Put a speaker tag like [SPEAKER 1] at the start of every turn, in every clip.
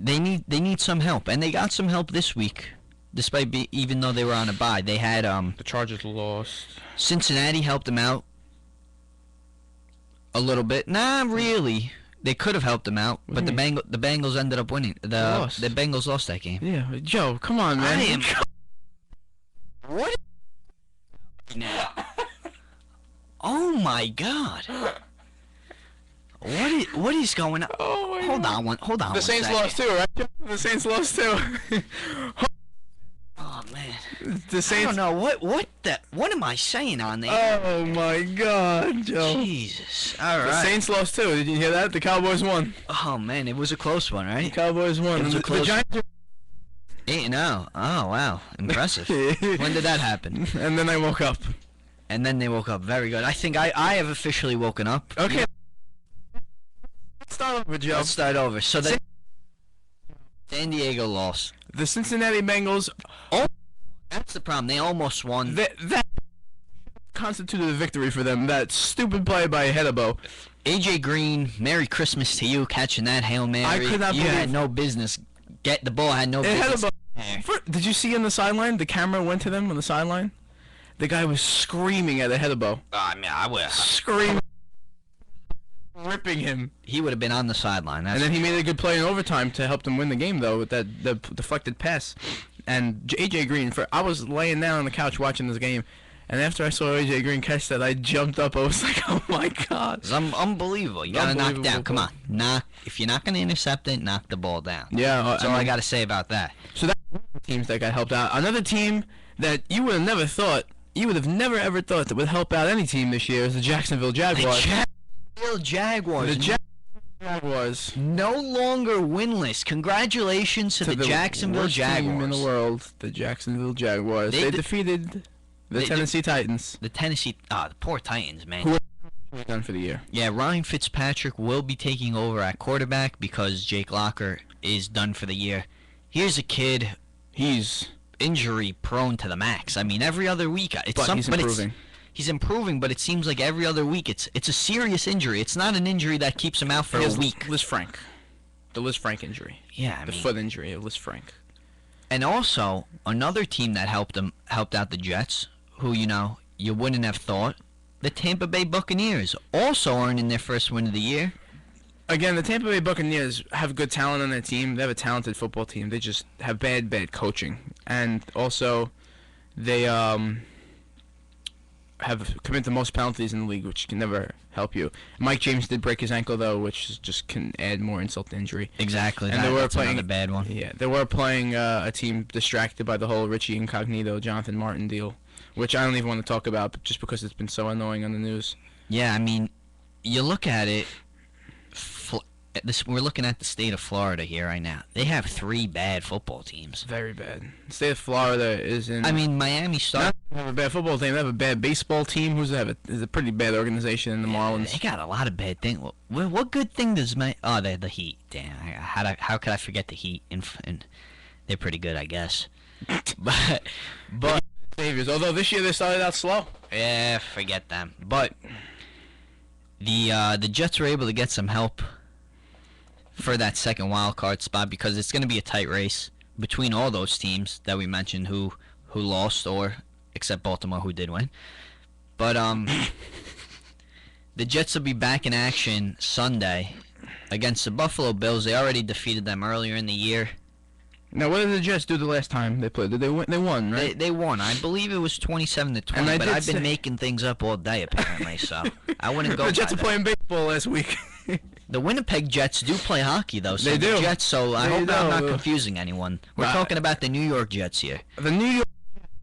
[SPEAKER 1] they need some help, and they got some help this week, despite even though they were on a bye. They had
[SPEAKER 2] The Chargers lost.
[SPEAKER 1] Cincinnati helped them out a little bit. Not really. They could have helped them out, but the Bengals ended up winning. The Bengals lost that game.
[SPEAKER 2] Yeah, Joe, come on, man.
[SPEAKER 1] I am. What? Now. Oh my God. What is going on?
[SPEAKER 2] Oh my
[SPEAKER 1] hold
[SPEAKER 2] God.
[SPEAKER 1] Hold on.
[SPEAKER 2] The Saints lost too, right? The Saints lost too.
[SPEAKER 1] Oh man.
[SPEAKER 2] The Saints.
[SPEAKER 1] I don't know what am I saying on there?
[SPEAKER 2] Oh my God, Joe.
[SPEAKER 1] Jesus. All right.
[SPEAKER 2] The Saints lost too. Did you hear that? The Cowboys won.
[SPEAKER 1] Oh man, it was a close one, right?
[SPEAKER 2] The Cowboys won.
[SPEAKER 1] It was a close
[SPEAKER 2] the Giants.
[SPEAKER 1] 8-0. Oh wow, impressive. When did that happen?
[SPEAKER 2] And then I woke up.
[SPEAKER 1] And then they woke up. Very good. I think I have officially woken up.
[SPEAKER 2] Okay. Let's start over, Joe.
[SPEAKER 1] Let's start over. So the San Diego lost.
[SPEAKER 2] The Cincinnati Bengals.
[SPEAKER 1] Oh, that's the problem. They almost won.
[SPEAKER 2] That constituted a victory for them. That stupid play by Hedabo.
[SPEAKER 1] AJ Green, Merry Christmas to you catching that Hail Mary.
[SPEAKER 2] I could not
[SPEAKER 1] you
[SPEAKER 2] believe
[SPEAKER 1] had no business. The ball had no business.
[SPEAKER 2] Did you see on the sideline? The camera went to them on the sideline. The guy was screaming at Hedabo.
[SPEAKER 1] I mean, I would
[SPEAKER 2] screaming, ripping him.
[SPEAKER 1] He would have been on the sideline.
[SPEAKER 2] And then he made a good play in overtime to help them win the game, though, with the deflected pass. And AJ Green, I was laying down on the couch watching this game, and after I saw AJ Green catch that, I jumped up. I was like, "Oh my God!"
[SPEAKER 1] It's unbelievable. You gotta knock down. Come on, if you're not gonna intercept it, knock the ball down.
[SPEAKER 2] Yeah,
[SPEAKER 1] that's all I gotta say about that.
[SPEAKER 2] So that's teams that got helped out. Another team that you would have never thought. You would have never ever thought that would help out any team this year is the Jacksonville Jaguars.
[SPEAKER 1] The Jacksonville Jaguars.
[SPEAKER 2] The Jaguars.
[SPEAKER 1] No longer winless. Congratulations to the Jacksonville Jaguars.
[SPEAKER 2] Team in the world, the Jacksonville Jaguars. They defeated the Tennessee Titans.
[SPEAKER 1] The poor Titans, man.
[SPEAKER 2] Who are done for the year.
[SPEAKER 1] Yeah, Ryan Fitzpatrick will be taking over at quarterback because Jake Locker is done for the year. Here's a kid.
[SPEAKER 2] He's
[SPEAKER 1] injury prone to the max. I mean, every other week
[SPEAKER 2] he's improving.
[SPEAKER 1] He's improving, but it seems like every other week it's a serious injury. It's not an injury that keeps him out for a week.
[SPEAKER 2] Liz Frank. The Liz Frank injury.
[SPEAKER 1] Yeah,
[SPEAKER 2] the foot injury of Liz Frank.
[SPEAKER 1] And also, another team that helped out the Jets, who you wouldn't have thought, the Tampa Bay Buccaneers, also earning their first win of the year.
[SPEAKER 2] Again, the Tampa Bay Buccaneers have good talent on their team. They have a talented football team. They just have bad coaching. And also, they have committed the most penalties in the league, which can never help you. Mike James did break his ankle, though, which just can add more insult to injury.
[SPEAKER 1] Exactly.
[SPEAKER 2] And
[SPEAKER 1] that's another bad one.
[SPEAKER 2] Yeah, they were playing a team distracted by the whole Richie Incognito, Jonathan Martin deal, which I don't even want to talk about, just because it's been so annoying on the news.
[SPEAKER 1] Yeah, I mean, you look at it. We're looking at the state of Florida here right now. They have 3 bad football teams.
[SPEAKER 2] Very bad. The state of Florida is in.
[SPEAKER 1] I mean, Miami started.
[SPEAKER 2] They have a bad football team. They have a bad baseball team. Is a pretty bad organization in the Marlins.
[SPEAKER 1] They got a lot of bad things. What good thing does the Heat? Damn, how could I forget the Heat? And they're pretty good, I guess. but
[SPEAKER 2] saviors. Although this year they started out slow.
[SPEAKER 1] Yeah, forget them. But the Jets were able to get some help for that second wild card spot, because it's going to be a tight race between all those teams that we mentioned who lost, or except Baltimore, who did win. But the Jets will be back in action Sunday against the Buffalo Bills. They already defeated them earlier in the year.
[SPEAKER 2] Now, what did the Jets do the last time they played? Did they win? They won, right?
[SPEAKER 1] They won. I believe it was 27-20. But I've been making things up all day apparently, so I wouldn't go.
[SPEAKER 2] The Jets are playing baseball last week.
[SPEAKER 1] The Winnipeg Jets do play hockey, though. So
[SPEAKER 2] they do.
[SPEAKER 1] The Jets, so I hope I'm not confusing anyone. We're talking about the New York Jets here.
[SPEAKER 2] The New York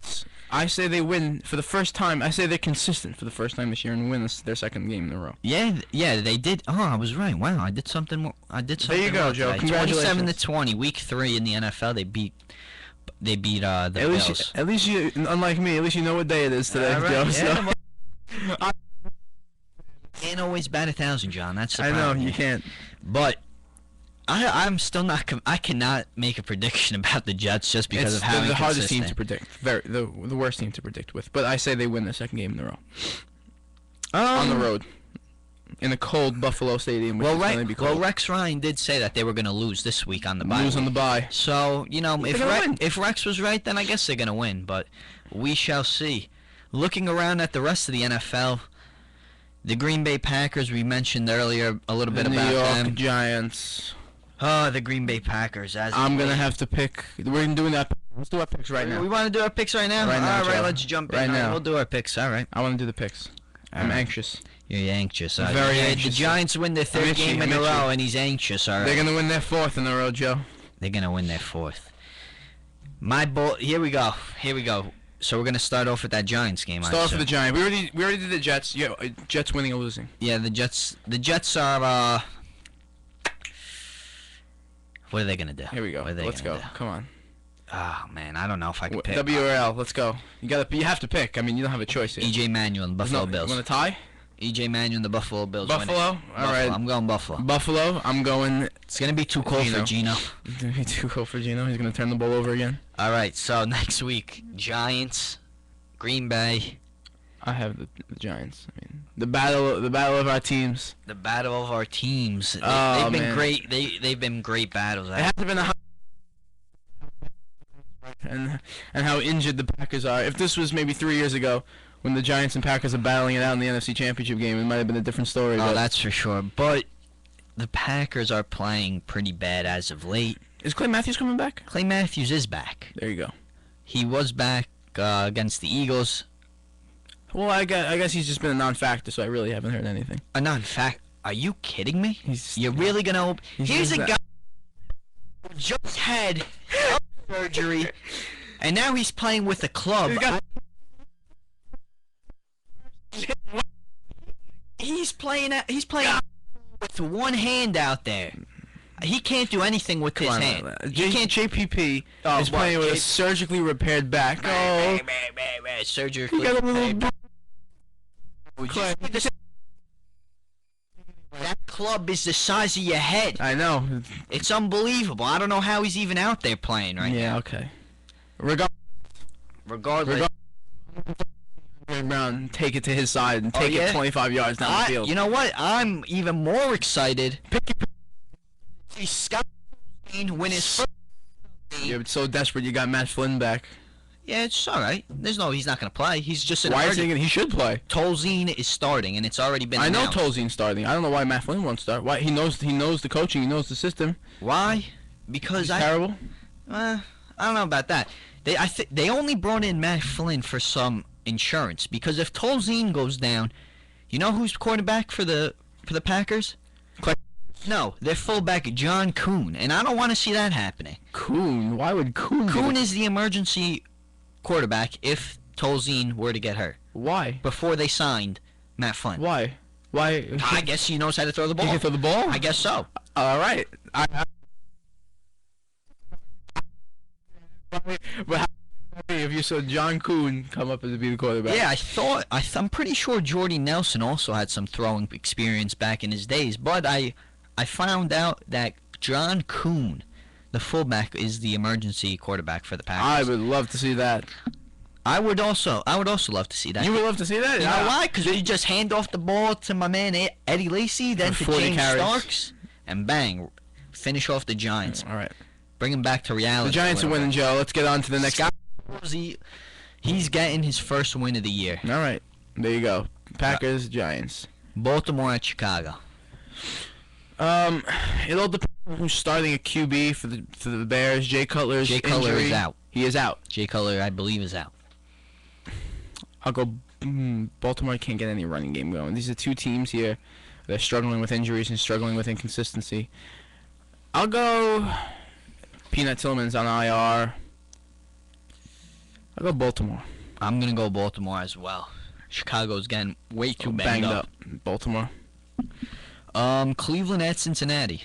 [SPEAKER 2] Jets, I say they win for the first time. I say they're consistent for the first time this year and win their second game in a row.
[SPEAKER 1] Yeah, they did. Oh, I was right. Wow, I did something. There
[SPEAKER 2] you go, Joe.
[SPEAKER 1] Today.
[SPEAKER 2] Congratulations.
[SPEAKER 1] 27-20, Week 3 in the NFL. They beat the Bills.
[SPEAKER 2] At least you, unlike me, at least you know what day it is today,
[SPEAKER 1] right,
[SPEAKER 2] Joe.
[SPEAKER 1] Yeah,
[SPEAKER 2] So.
[SPEAKER 1] Can't always bat 1,000, John. That's the
[SPEAKER 2] problem.
[SPEAKER 1] I
[SPEAKER 2] know you can't.
[SPEAKER 1] But I'm still not. I cannot make a prediction about the Jets just because of how
[SPEAKER 2] the hardest team to predict. The worst team to predict with. But I say they win the second game in a row. On the road. in a cold Buffalo Stadium. Which is gonna be cold.
[SPEAKER 1] Rex Ryan did say that they were going to lose this week on the bye.
[SPEAKER 2] Lose on the bye.
[SPEAKER 1] So,
[SPEAKER 2] Win.
[SPEAKER 1] if Rex was right, then I guess they're going to win, but we shall see. Looking around at the rest of the NFL, the Green Bay Packers, we mentioned earlier a little bit about
[SPEAKER 2] New York
[SPEAKER 1] them.
[SPEAKER 2] Giants.
[SPEAKER 1] Oh, the Green Bay Packers.
[SPEAKER 2] I'm going to have to pick. We're doing that. Let's do our picks right now.
[SPEAKER 1] We want to do our picks right now?
[SPEAKER 2] Right now,
[SPEAKER 1] All right,
[SPEAKER 2] Joe.
[SPEAKER 1] let's jump in.
[SPEAKER 2] Right
[SPEAKER 1] All
[SPEAKER 2] now.
[SPEAKER 1] we'll do our picks. All right.
[SPEAKER 2] I want to do the picks. I'm
[SPEAKER 1] right.
[SPEAKER 2] anxious.
[SPEAKER 1] You're anxious.
[SPEAKER 2] Very
[SPEAKER 1] yeah,
[SPEAKER 2] anxious.
[SPEAKER 1] The Giants win their third
[SPEAKER 2] itchy,
[SPEAKER 1] game in
[SPEAKER 2] I'm
[SPEAKER 1] a
[SPEAKER 2] itchy.
[SPEAKER 1] row, and he's anxious. All right.
[SPEAKER 2] They're going to win their fourth in a row, Joe.
[SPEAKER 1] They're going to win their fourth. Here we go. So we're going to start off with that Giants game.
[SPEAKER 2] Start off with the Giants. We already did the Jets. Yeah, Jets winning or losing.
[SPEAKER 1] Yeah, the Jets are... what are they going to do?
[SPEAKER 2] Here we go.
[SPEAKER 1] What are they
[SPEAKER 2] Let's
[SPEAKER 1] gonna
[SPEAKER 2] go.
[SPEAKER 1] do?
[SPEAKER 2] Come on.
[SPEAKER 1] Oh, man, I don't know if I can pick.
[SPEAKER 2] W or L. Let's go. You have to pick. I mean, you don't have a choice here.
[SPEAKER 1] E.J. Manuel and Buffalo Bills.
[SPEAKER 2] Want to tie?
[SPEAKER 1] E.J. Manuel and the Buffalo Bills.
[SPEAKER 2] Buffalo.
[SPEAKER 1] Winning.
[SPEAKER 2] All right.
[SPEAKER 1] I'm going Buffalo.
[SPEAKER 2] Buffalo. I'm going.
[SPEAKER 1] It's going to be too cold for Gino.
[SPEAKER 2] Too cold for Gino. He's gonna turn the ball over again.
[SPEAKER 1] All right, so next week, Giants, Green Bay.
[SPEAKER 2] I have the Giants. I mean, the battle of our teams.
[SPEAKER 1] The battle of our teams.
[SPEAKER 2] Oh,
[SPEAKER 1] They've been
[SPEAKER 2] man.
[SPEAKER 1] great. They've been great battles.
[SPEAKER 2] It hasn't been a and how injured the Packers are. If this was maybe 3 years ago, when the Giants and Packers are battling it out in the NFC Championship game, it might have been a different story.
[SPEAKER 1] Oh,
[SPEAKER 2] but
[SPEAKER 1] that's for sure. But the Packers are playing pretty bad as of late.
[SPEAKER 2] is Clay Matthews coming back?
[SPEAKER 1] Clay Matthews is back.
[SPEAKER 2] There you go.
[SPEAKER 1] He was back against the Eagles.
[SPEAKER 2] Well, I guess he's just been a non-factor, so I really haven't heard anything.
[SPEAKER 1] A non-fact. Are you kidding me?
[SPEAKER 2] He's
[SPEAKER 1] You're really gonna? Here's a
[SPEAKER 2] just
[SPEAKER 1] guy who just had surgery, and now he's playing with a club. He's playing with one hand out there. He can't do anything with his hand. He can't.
[SPEAKER 2] JPP
[SPEAKER 1] Oh,
[SPEAKER 2] is
[SPEAKER 1] what,
[SPEAKER 2] playing with a
[SPEAKER 1] J-
[SPEAKER 2] surgically repaired back. Oh,
[SPEAKER 1] Surgery.
[SPEAKER 2] he got a little.
[SPEAKER 1] Clay. That club is the size of your head.
[SPEAKER 2] I know.
[SPEAKER 1] It's unbelievable. I don't know how he's even out there playing right
[SPEAKER 2] Yeah.
[SPEAKER 1] now.
[SPEAKER 2] Okay.
[SPEAKER 1] Regardless.
[SPEAKER 2] Brown take it to his side and take
[SPEAKER 1] yeah?
[SPEAKER 2] it 25 yards down the field.
[SPEAKER 1] You know what? I'm even more excited. See Scott win his first game.
[SPEAKER 2] You're so desperate you got Matt Flynn back.
[SPEAKER 1] Yeah, it's all right. He's not going to play. He's just an
[SPEAKER 2] Why is
[SPEAKER 1] emergency.
[SPEAKER 2] he should play?
[SPEAKER 1] Tolzien is starting, and it's already been
[SPEAKER 2] I know
[SPEAKER 1] announced.
[SPEAKER 2] Tolzien's starting. I don't know why Matt Flynn won't start. Why he knows the coaching, he knows the system.
[SPEAKER 1] Why? Because
[SPEAKER 2] He's terrible.
[SPEAKER 1] I don't know about that. They only brought in Matt Flynn for some insurance, because if Tolzien goes down, you know who's quarterback for the Packers? No, their fullback John Kuhn, and I don't want to see that happening.
[SPEAKER 2] Kuhn? Why would Kuhn?
[SPEAKER 1] Kuhn is the emergency quarterback if Tolzien were to get hurt
[SPEAKER 2] Why?
[SPEAKER 1] before they signed Matt Flynn.
[SPEAKER 2] Why? Why?
[SPEAKER 1] I guess he knows how to throw the ball.
[SPEAKER 2] He can throw the ball.
[SPEAKER 1] I guess so.
[SPEAKER 2] All right. But how if you saw John Kuhn come up as to be the quarterback?
[SPEAKER 1] Yeah, I'm pretty sure Jordy Nelson also had some throwing experience back in his days, but I found out that John Kuhn, the fullback, is the emergency quarterback for the Packers.
[SPEAKER 2] I would love to see that.
[SPEAKER 1] I would also love to see that.
[SPEAKER 2] You would love to see that?
[SPEAKER 1] You know why? Because you just hand off the ball to my man Eddie Lacy, then to
[SPEAKER 2] 40
[SPEAKER 1] James
[SPEAKER 2] carries.
[SPEAKER 1] Starks, and bang, finish off the Giants.
[SPEAKER 2] All right.
[SPEAKER 1] Bring him back to reality.
[SPEAKER 2] The Giants are winning, Joe. Let's get on to the next.
[SPEAKER 1] He's getting his first win of the year.
[SPEAKER 2] All right. There you go. Packers, Giants.
[SPEAKER 1] Baltimore at Chicago.
[SPEAKER 2] It all depends on who's starting at QB for the Bears. Jay Cutler's
[SPEAKER 1] Jay Cutler
[SPEAKER 2] injury.
[SPEAKER 1] is out.
[SPEAKER 2] He is out.
[SPEAKER 1] Jay Cutler, I believe, is out.
[SPEAKER 2] I'll go. Baltimore can't get any running game going. These are two teams here. They're struggling with injuries and struggling with inconsistency. I'll go. Peanut Tillman's on IR. I'll go Baltimore.
[SPEAKER 1] I'm gonna go Baltimore as well. Chicago's getting way too banged up.
[SPEAKER 2] Baltimore.
[SPEAKER 1] Cleveland at Cincinnati.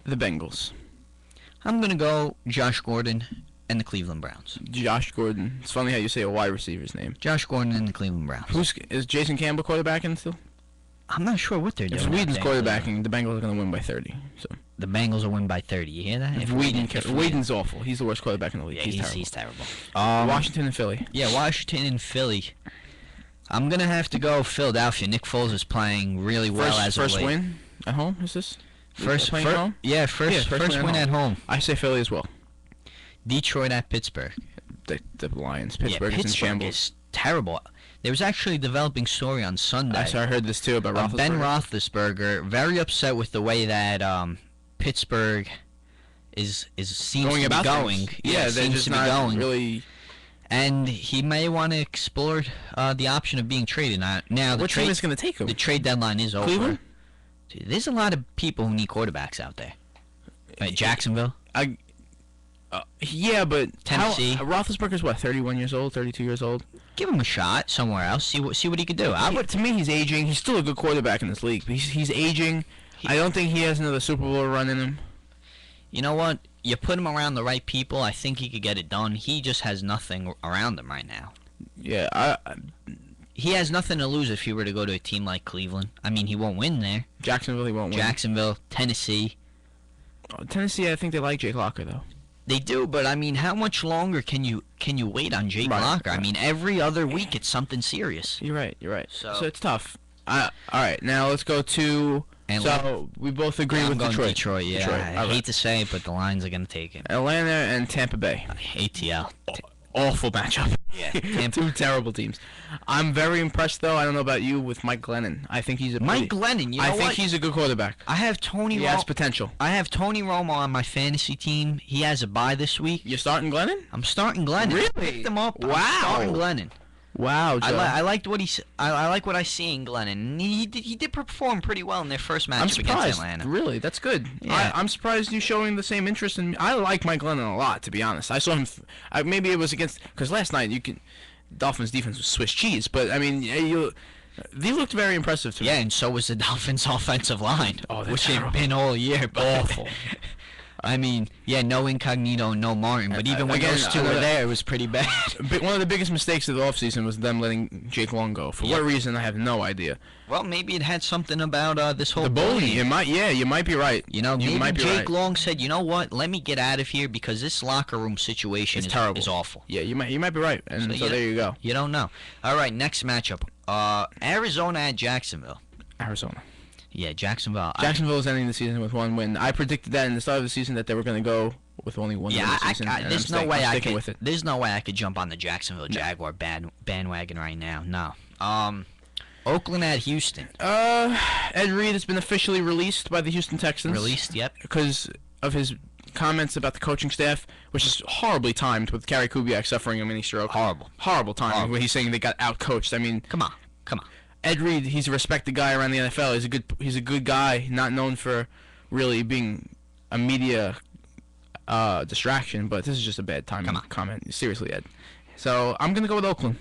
[SPEAKER 2] The Bengals.
[SPEAKER 1] I'm gonna go Josh Gordon and the Cleveland Browns.
[SPEAKER 2] Josh Gordon. It's funny how you say a wide receiver's name.
[SPEAKER 1] Josh Gordon and the Cleveland Browns.
[SPEAKER 2] Is Jason Campbell quarterbacking still?
[SPEAKER 1] I'm not sure what they're doing.
[SPEAKER 2] If Whedon's
[SPEAKER 1] out there.
[SPEAKER 2] quarterbacking, the Bengals are going to win by 30. So
[SPEAKER 1] The Bengals will win by 30. You hear that?
[SPEAKER 2] if Whedon's awful. He's the worst quarterback in the league.
[SPEAKER 1] Yeah,
[SPEAKER 2] he's terrible.
[SPEAKER 1] he's terrible.
[SPEAKER 2] Washington and Philly.
[SPEAKER 1] Yeah, Washington and Philly. I'm gonna have to go Philadelphia. Nick Foles is playing really well as of
[SPEAKER 2] First
[SPEAKER 1] late.
[SPEAKER 2] win at home, is this?
[SPEAKER 1] First
[SPEAKER 2] Playing at home?
[SPEAKER 1] Yeah, first win at home.
[SPEAKER 2] I say Philly as well.
[SPEAKER 1] Detroit at Pittsburgh.
[SPEAKER 2] The Lions. Pittsburgh is in shambles.
[SPEAKER 1] Is terrible. There was actually a developing story on Sunday.
[SPEAKER 2] I heard this too about Roethlisberger.
[SPEAKER 1] Ben Roethlisberger, very upset with the way that Pittsburgh seems
[SPEAKER 2] going
[SPEAKER 1] to
[SPEAKER 2] about
[SPEAKER 1] be going.
[SPEAKER 2] Things. Yeah, they're
[SPEAKER 1] seems
[SPEAKER 2] just
[SPEAKER 1] to be
[SPEAKER 2] not
[SPEAKER 1] going.
[SPEAKER 2] really.
[SPEAKER 1] And he may want to explore the option of being traded. Now
[SPEAKER 2] What team is going to take him?
[SPEAKER 1] The trade deadline is over.
[SPEAKER 2] Cleveland?
[SPEAKER 1] Dude, there's a lot of people who need quarterbacks out there. Right, Jacksonville.
[SPEAKER 2] Yeah, but
[SPEAKER 1] Tennessee.
[SPEAKER 2] Roethlisberger's what? 31 years old, 32 years old.
[SPEAKER 1] Give him a shot somewhere else. See what he could do.
[SPEAKER 2] To me, he's aging. He's still a good quarterback in this league. But he's aging. I don't think he has another Super Bowl run in him.
[SPEAKER 1] You know what? You put him around the right people, I think he could get it done. He just has nothing around him right now.
[SPEAKER 2] Yeah,
[SPEAKER 1] he has nothing to lose if he were to go to a team like Cleveland. I mean, he won't win there.
[SPEAKER 2] Jacksonville, he won't win.
[SPEAKER 1] Jacksonville, Tennessee.
[SPEAKER 2] Tennessee, I think they like Jake Locker though.
[SPEAKER 1] They do, but I mean, how much longer can you wait on Jake Locker? I mean, every other week it's something serious.
[SPEAKER 2] You're right.
[SPEAKER 1] So
[SPEAKER 2] it's tough. All right, now let's go to. So we both agree with
[SPEAKER 1] Detroit.
[SPEAKER 2] Detroit.
[SPEAKER 1] Yeah,
[SPEAKER 2] Detroit.
[SPEAKER 1] I hate to say it, but the Lions are going to take it.
[SPEAKER 2] Atlanta and Tampa Bay.
[SPEAKER 1] ATL.
[SPEAKER 2] Awful matchup.
[SPEAKER 1] Yeah,
[SPEAKER 2] two terrible teams. I'm very impressed, though. I don't know about you with Mike Glennon. I think he's
[SPEAKER 1] Mike Glennon. You know
[SPEAKER 2] I think he's a good quarterback.
[SPEAKER 1] I have Tony.
[SPEAKER 2] He has potential.
[SPEAKER 1] I have Tony Romo on my fantasy team. He has a bye this week.
[SPEAKER 2] You're starting Glennon?
[SPEAKER 1] I'm starting Glennon.
[SPEAKER 2] Really?
[SPEAKER 1] I picked him up.
[SPEAKER 2] Wow.
[SPEAKER 1] I'm starting Glennon.
[SPEAKER 2] Wow, Joe.
[SPEAKER 1] I liked what I like what I see in Glennon. He did perform pretty well in their first matchup against Atlanta.
[SPEAKER 2] Really, that's good.
[SPEAKER 1] Yeah.
[SPEAKER 2] I'm surprised you showing the same interest in. I like Mike Glennon a lot, to be honest. I saw him. Maybe it was because last night Dolphins defense was Swiss cheese, but I mean they looked very impressive to me.
[SPEAKER 1] Yeah, and so was the Dolphins' offensive line, which
[SPEAKER 2] terrible.
[SPEAKER 1] they've been all year.
[SPEAKER 2] Awful.
[SPEAKER 1] I mean, yeah, no Incognito, no Martin, but even when those two were there, it was pretty bad.
[SPEAKER 2] One of the biggest mistakes of the offseason was them letting Jake Long go. For what reason, I have no idea.
[SPEAKER 1] Well, maybe it had something about this whole
[SPEAKER 2] the bullying. You might be right.
[SPEAKER 1] You know, maybe Jake Long said, you know what, let me get out of here because this locker room situation is awful.
[SPEAKER 2] Yeah, you might be right. And so there you go.
[SPEAKER 1] You don't know. All right, next matchup. Arizona at Jacksonville.
[SPEAKER 2] Arizona.
[SPEAKER 1] Yeah, Jacksonville.
[SPEAKER 2] Jacksonville is ending the season with 1 win. I predicted that in the start of the season that they were going to go with only 1 win this season.
[SPEAKER 1] There's no way I could jump on the Jacksonville Jaguar bandwagon right now. No. Oakland at Houston.
[SPEAKER 2] Ed Reed has been officially released by the Houston Texans.
[SPEAKER 1] Released, yep.
[SPEAKER 2] Because of his comments about the coaching staff, which is horribly timed with Gary Kubiak suffering a mini stroke. Horrible timing. Where he's saying they got out-coached. I mean,
[SPEAKER 1] come on.
[SPEAKER 2] Ed Reed, he's a respected guy around the NFL. He's a good guy, not known for really being a media distraction. But this is just a bad timing comment. Seriously, Ed. So I'm gonna go with Oakland.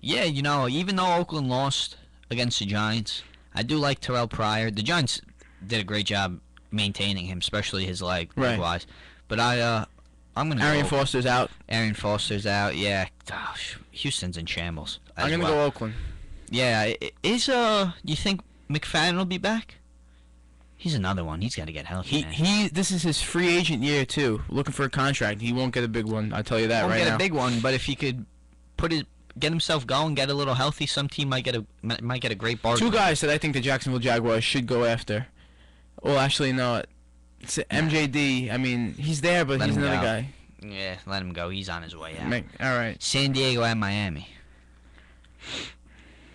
[SPEAKER 1] Yeah, you know, even though Oakland lost against the Giants, I do like Terrell Pryor. The Giants did a great job maintaining him, especially his leg wise. But I'm gonna.
[SPEAKER 2] Arian Foster's out.
[SPEAKER 1] Arian Foster's out. Yeah, Houston's in shambles.
[SPEAKER 2] I'm gonna go Oakland.
[SPEAKER 1] Yeah, you think McFadden will be back? He's another one. He's got to get healthy.
[SPEAKER 2] This is his free agent year too. Looking for a contract. He won't get a big one. I tell you that right now.
[SPEAKER 1] Won't get a big one, but if he could get himself going, get a little healthy, some team might get a great bargain.
[SPEAKER 2] 2 guys that I think the Jacksonville Jaguars should go after. Well, actually, no. It's MJD. I mean, he's there, but he's another guy.
[SPEAKER 1] Yeah, let him go. He's on his way out.
[SPEAKER 2] All right.
[SPEAKER 1] San Diego at Miami.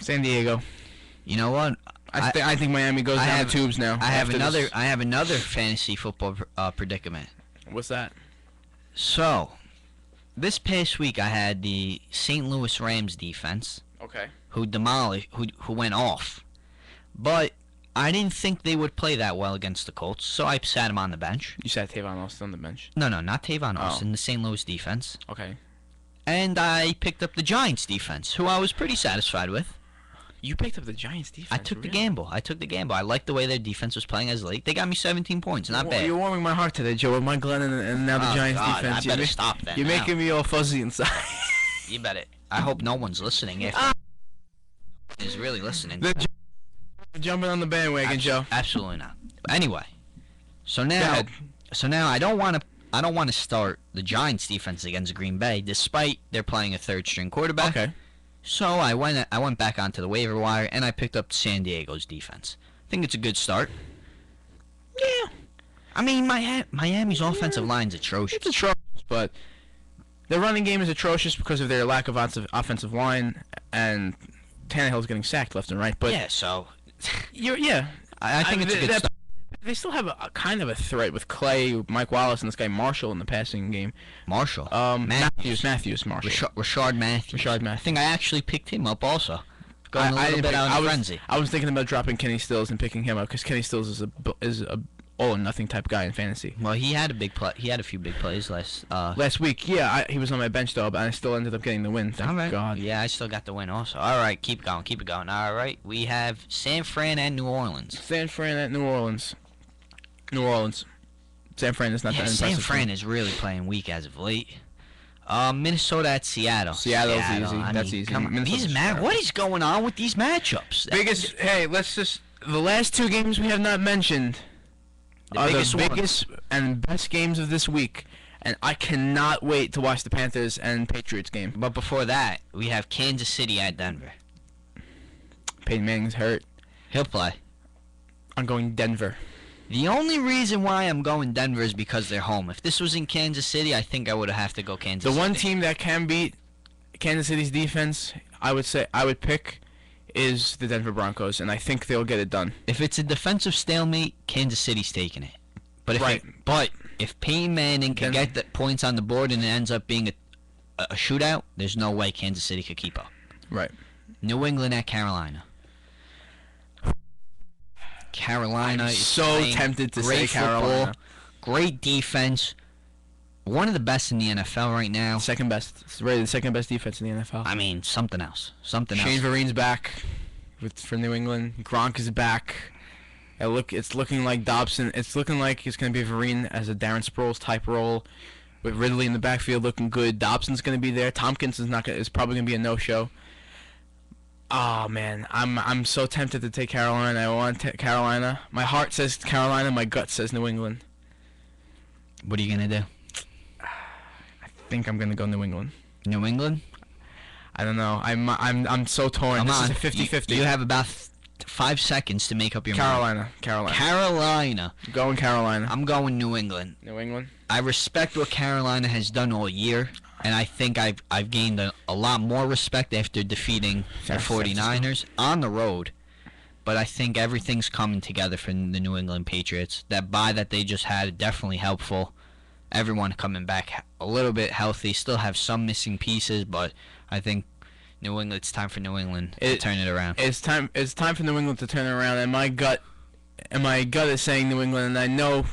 [SPEAKER 2] San Diego.
[SPEAKER 1] You know what?
[SPEAKER 2] I think Miami goes down the tubes now.
[SPEAKER 1] I have another fantasy football predicament.
[SPEAKER 2] What's that?
[SPEAKER 1] So, this past week I had the St. Louis Rams defense.
[SPEAKER 2] Okay.
[SPEAKER 1] Who demolished, who went off, but I didn't think they would play that well against the Colts, so I sat him on the bench.
[SPEAKER 2] You sat Tavon Austin on the bench?
[SPEAKER 1] No, not Tavon Austin. The St. Louis defense.
[SPEAKER 2] Okay.
[SPEAKER 1] And I picked up the Giants defense, who I was pretty satisfied with.
[SPEAKER 2] You picked up the Giants defense?
[SPEAKER 1] I took the gamble. I liked the way their defense was playing as late. They got me 17 points. Not bad.
[SPEAKER 2] You're warming my heart today, Joe. With Mike Glennon and now the Giants defense.
[SPEAKER 1] I better stop that.
[SPEAKER 2] You're making me all fuzzy inside.
[SPEAKER 1] You bet it. I hope no one's listening. If is really listening.
[SPEAKER 2] Jumping on the bandwagon, Joe.
[SPEAKER 1] Absolutely not. Anyway, so now I don't want to start the Giants defense against Green Bay, despite they're playing a third-string quarterback.
[SPEAKER 2] Okay.
[SPEAKER 1] So I went back onto the waiver wire and I picked up San Diego's defense. I think it's a good start.
[SPEAKER 2] Yeah.
[SPEAKER 1] I mean, Miami's offensive line's atrocious.
[SPEAKER 2] It's atrocious, but their running game is atrocious because of their lack of offensive line, and Tannehill's getting sacked left and right. But
[SPEAKER 1] yeah, so
[SPEAKER 2] I
[SPEAKER 1] think it's a good start.
[SPEAKER 2] They still have a kind of a threat with Clay, Mike Wallace, and this guy Marshall in the passing game.
[SPEAKER 1] Marshall.
[SPEAKER 2] Matthews Marshall.
[SPEAKER 1] Rashard Matthews. I think I actually picked him up also. Going a little bit out in a frenzy.
[SPEAKER 2] I was thinking about dropping Kenny Stills and picking him up because Kenny Stills is a all or nothing type guy in fantasy.
[SPEAKER 1] Well, he had a big play. He had a few big plays
[SPEAKER 2] last week. Yeah, he was on my bench though, but I still ended up getting the win. Thank God.
[SPEAKER 1] Yeah, I still got the win also. All right, keep it going. All right, we have San Fran and New Orleans.
[SPEAKER 2] San Fran at New Orleans. San Fran is not that impressive.
[SPEAKER 1] San Fran is really playing weak as of late. Minnesota at Seattle.
[SPEAKER 2] Seattle's easy. That's easy.
[SPEAKER 1] What is going on with these matchups?
[SPEAKER 2] The last two games we have not mentioned are the biggest and best games of this week, and I cannot wait to watch the Panthers and Patriots game.
[SPEAKER 1] But before that, we have Kansas City at Denver.
[SPEAKER 2] Peyton Manning's hurt.
[SPEAKER 1] He'll play.
[SPEAKER 2] I'm going Denver.
[SPEAKER 1] The only reason why I'm going Denver is because they're home. If this was in Kansas City, I think I would have to go Kansas City.
[SPEAKER 2] The one team that can beat Kansas City's defense, I would pick, is the Denver Broncos, and I think they'll get it done.
[SPEAKER 1] If it's a defensive stalemate, Kansas City's taking it. But if Peyton Manning can get the points on the board and it ends up being a shootout, there's no way Kansas City could keep up.
[SPEAKER 2] Right.
[SPEAKER 1] New England at Carolina. Carolina
[SPEAKER 2] I'm
[SPEAKER 1] is
[SPEAKER 2] so tempted to say Carolina.
[SPEAKER 1] Football, great defense. One of the best in the NFL right now.
[SPEAKER 2] Second best. It's rated the second best defense in the NFL.
[SPEAKER 1] I mean, something else.
[SPEAKER 2] Shane Vereen's back for New England. Gronk is back. It's looking like Dobson. It's looking like it's going to be Vereen as a Darren Sproles type role, with Ridley in the backfield looking good. Dobson's going to be there. Tompkins is probably going to be a no-show. Oh man, I'm so tempted to take Carolina. I want Carolina. My heart says Carolina. My gut says New England.
[SPEAKER 1] What are you gonna do?
[SPEAKER 2] I think I'm gonna go New England.
[SPEAKER 1] New England?
[SPEAKER 2] I don't know. I'm so torn. This is a 50-50.
[SPEAKER 1] You have about 5 seconds to make up your mind. Carolina.
[SPEAKER 2] Going Carolina.
[SPEAKER 1] I'm going New England.
[SPEAKER 2] New England.
[SPEAKER 1] I respect what Carolina has done all year. And I think I've gained a lot more respect after defeating the 49ers on the road. But I think everything's coming together for the New England Patriots. That bye that they just had definitely helpful. Everyone coming back a little bit healthy. Still have some missing pieces, but I think it's time for New England to turn it around.
[SPEAKER 2] It's time for New England to turn it around. And my gut is saying New England. And I know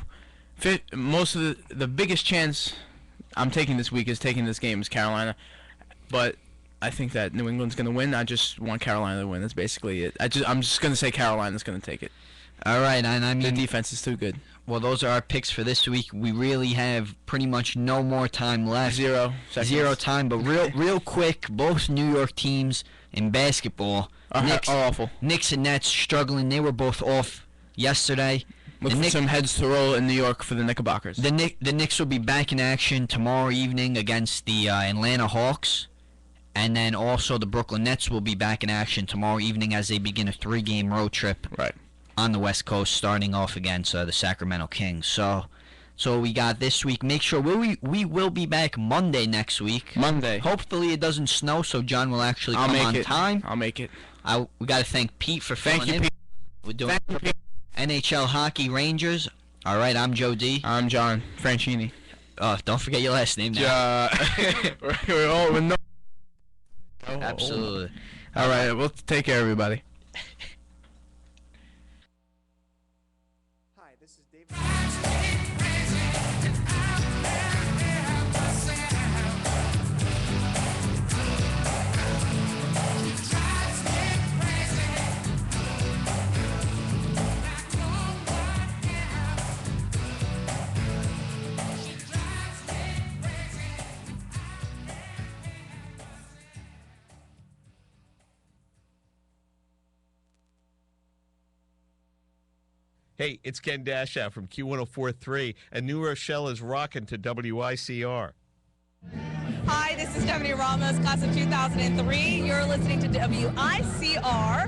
[SPEAKER 2] most of the biggest chance I'm taking this week is taking this game is Carolina, but I think that New England's going to win. I just want Carolina to win. That's basically it. I'm just going to say Carolina's going to take it.
[SPEAKER 1] All right, and I mean
[SPEAKER 2] the defense is too good.
[SPEAKER 1] Well, those are our picks for this week. We really have pretty much no more time left.
[SPEAKER 2] Zero
[SPEAKER 1] time, but real quick, both New York teams in basketball
[SPEAKER 2] are awful.
[SPEAKER 1] Knicks and Nets struggling. They were both off yesterday.
[SPEAKER 2] Look for some heads to roll in New York for the Knickerbockers.
[SPEAKER 1] The Knicks will be back in action tomorrow evening against the Atlanta Hawks. And then also the Brooklyn Nets will be back in action tomorrow evening as they begin a 3-game road trip on the West Coast, starting off against the Sacramento Kings. So we got this week. Make sure we will be back Monday next week.
[SPEAKER 2] Monday.
[SPEAKER 1] Hopefully it doesn't snow, so John will actually come on time.
[SPEAKER 2] I'll make it.
[SPEAKER 1] We got to thank Pete for filling in.
[SPEAKER 2] Pete.
[SPEAKER 1] We're doing NHL Hockey Rangers. All right, I'm Joe D.
[SPEAKER 2] I'm John Franchini.
[SPEAKER 1] Don't forget your last name now. Absolutely.
[SPEAKER 2] All right, we'll take care, everybody.
[SPEAKER 3] Hi, this is David.
[SPEAKER 4] Hey, it's Ken Dashow from Q104.3, and New Rochelle is rocking to WICR.
[SPEAKER 5] Hi, this is Stephanie Ramos, class of 2003. You're listening to WICR